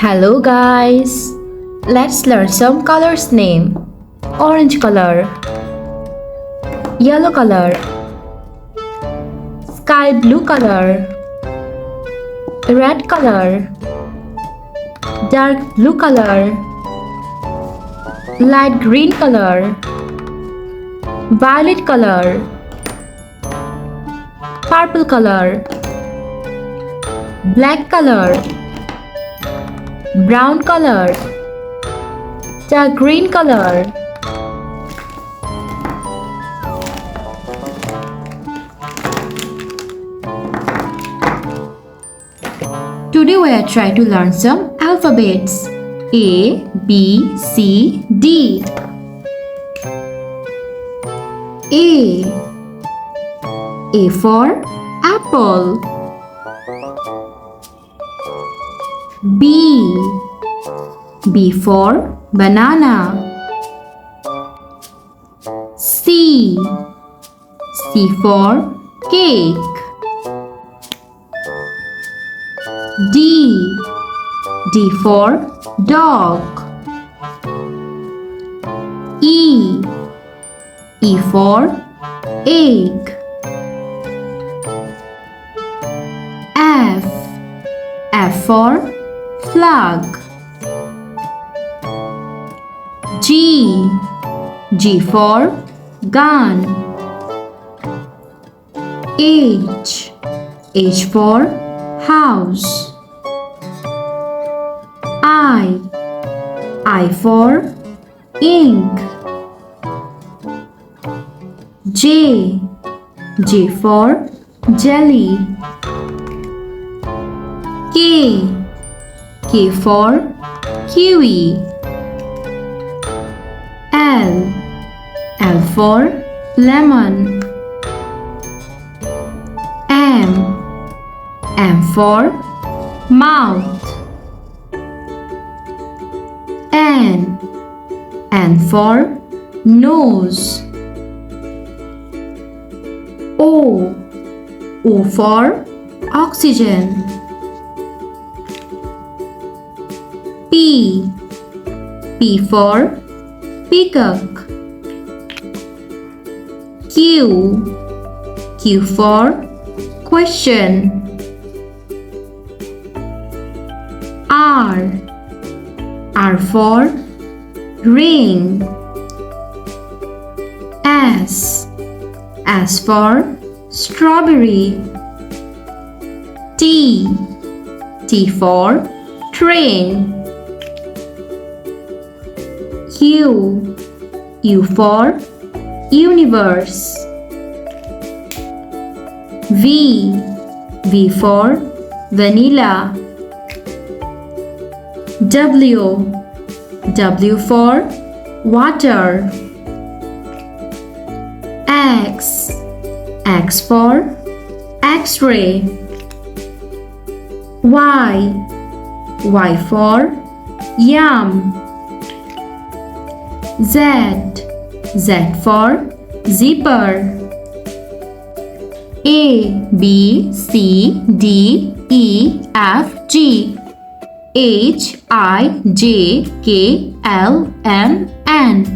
Hello guys, let's learn some colors name. Orange color, yellow color, sky blue color, red color, dark blue color, light green color, violet color, purple color, black color, brown color, dark green color. Today we are trying to learn some alphabets. A, B, C, D. A for apple. B for banana. C for cake. D for dog. E for egg. F for flag. G for gun. H for house. I for ink. J for jelly. K for kiwi. L for lemon. M for mouth. N for nose. O for oxygen. P for peacock. Q for question. R for ring. S for strawberry. T for train. U for universe. V for vanilla. W for water. X for X-ray. Y for yum. Z for zipper. A, B, C, D, E, F, G, H, I, J, K, L, M, N,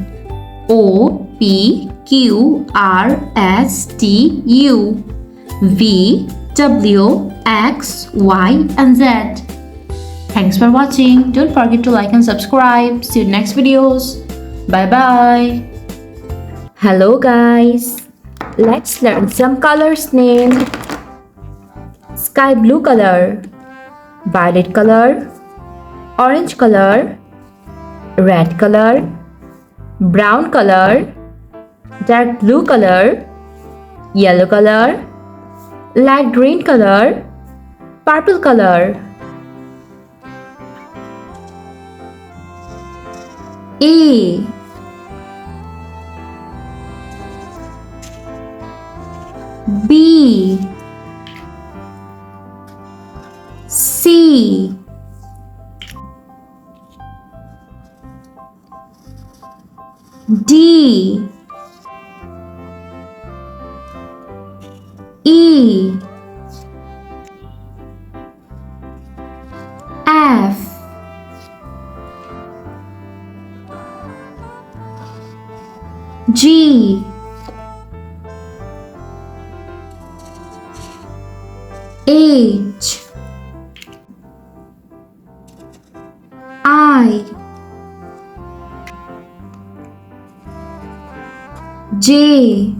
O, P, Q, R, S, T, U, V, W, X, Y, and Z. Thanks for watching. Don't forget to like and subscribe. See you in next videos. Bye-bye. Hello guys. Let's learn some colors name. Sky blue color, violet color, orange color, red color, brown color, dark blue color, yellow color, light green color, purple color. A, B, C, D, E, F, G, H, I, J,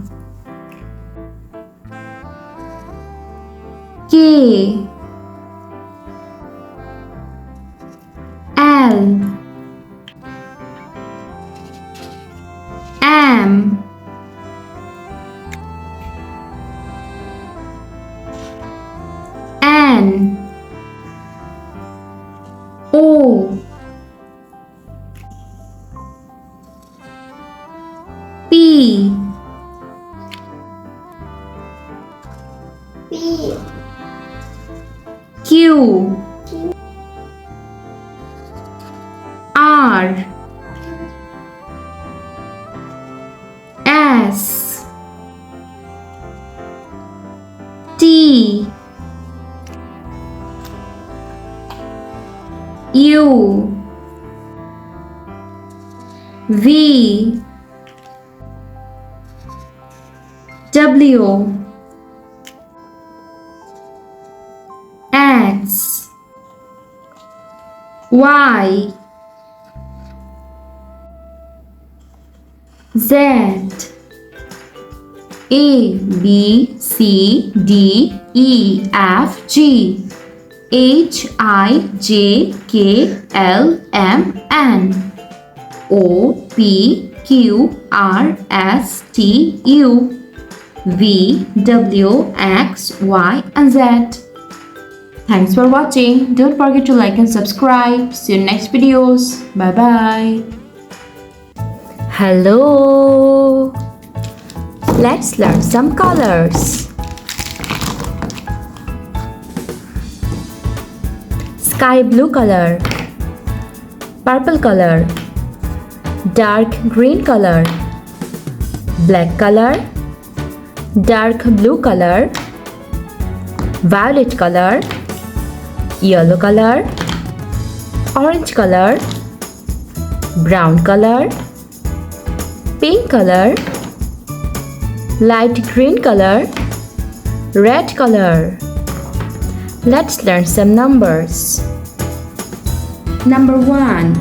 K, L, M, N, O, P, Q, R, S, T, U, V, W, X, Y, Z, A, B, C, D, E, F, G, H, I, J, K, L, M, N, O, P, Q, R, S, T, U, V, W, X, Y, and Z. Thanks for watching. Don't forget to like and subscribe. See you in next videos. Bye bye. Hello. Let's learn some colors. Sky blue color, purple color, dark green color, black color, dark blue color, violet color, yellow color, orange color, brown color, pink color, light green color, red color. Let's learn some numbers. Number 1,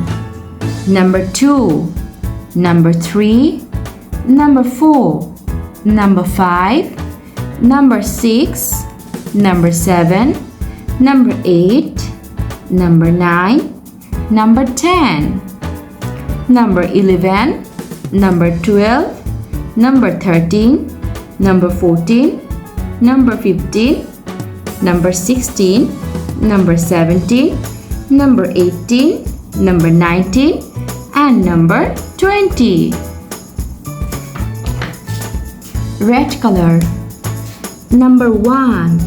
number 2, number 3, number 4, number 5, number 6, number 7, number 8, number 9, number 10, number 11, number 12, number 13, number 14, number 15, number 16, number 17, number 18, number 19, and number 20. Red color. Number 1.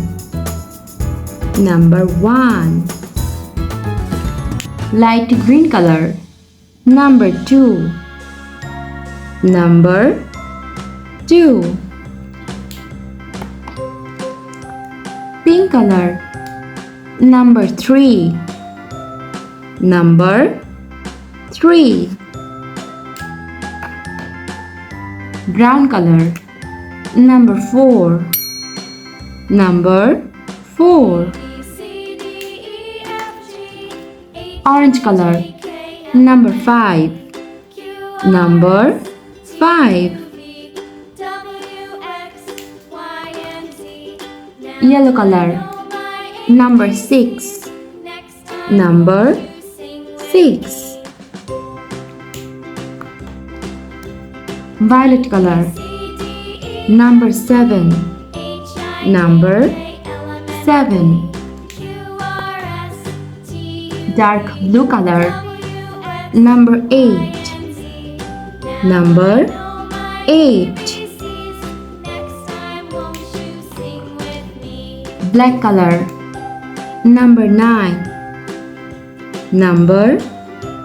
Number 1. Light green color. Number 2. Number 2. Pink color. Number 3. Number 3. Brown color. Number 4. Number 4. Orange color. Number 5. Number 5. Yellow color. Number 6. Number 6. Violet color. Number 7. Number 7. Dark blue color. Number 8. Number 8. Black color. Number 9. Number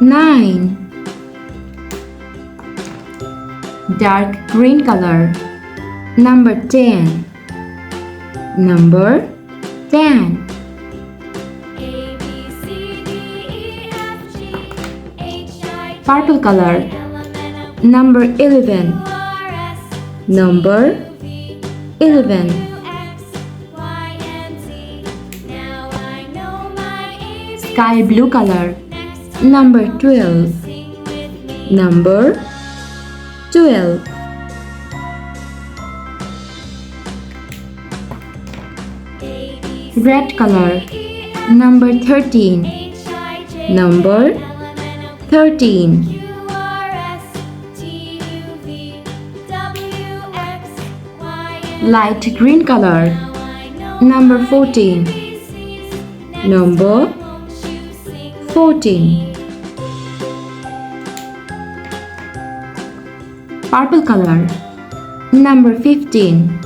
9. Dark green color. Number 10. Number 10. Purple color. Number 11. Number 11. Sky blue color. Number 12. Number 12. Red color. Number 13. Number 13. Light green color. Number 14. Number 14. Purple color. Number 15.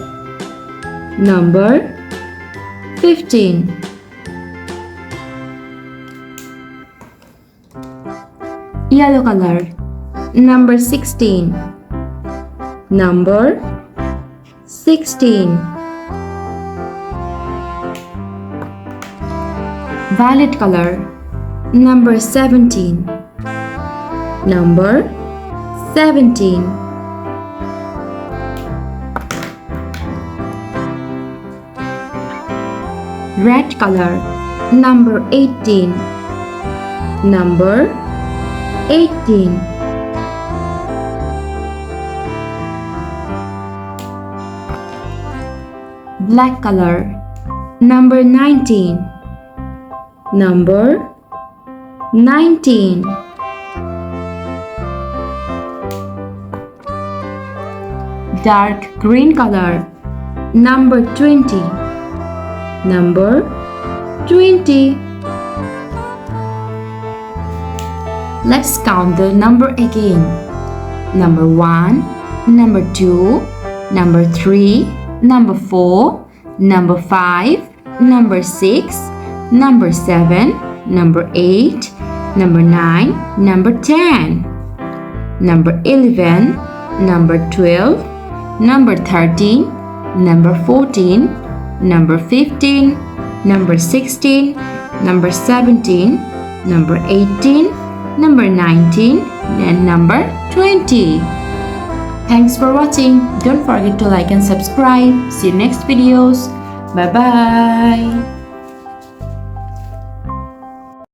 Number 15. Yellow color. Number 16. Number 16. Violet color. Number 17. Number 17. Red color. Number 18. Number 18. Black color. Number 19. Number 19. Dark green color. Number 20. Number 20. Let's count the number again. Number 1, number 2, number 3, number 4, number 5, number 6, number 7, number 8, number 9, number 10, number 11, number 12, number 13, number 14, number 15, number 16, number 17, number 18, number 19, and number 20. Thanks for watching. Don't forget to like and subscribe. See you next videos. Bye bye.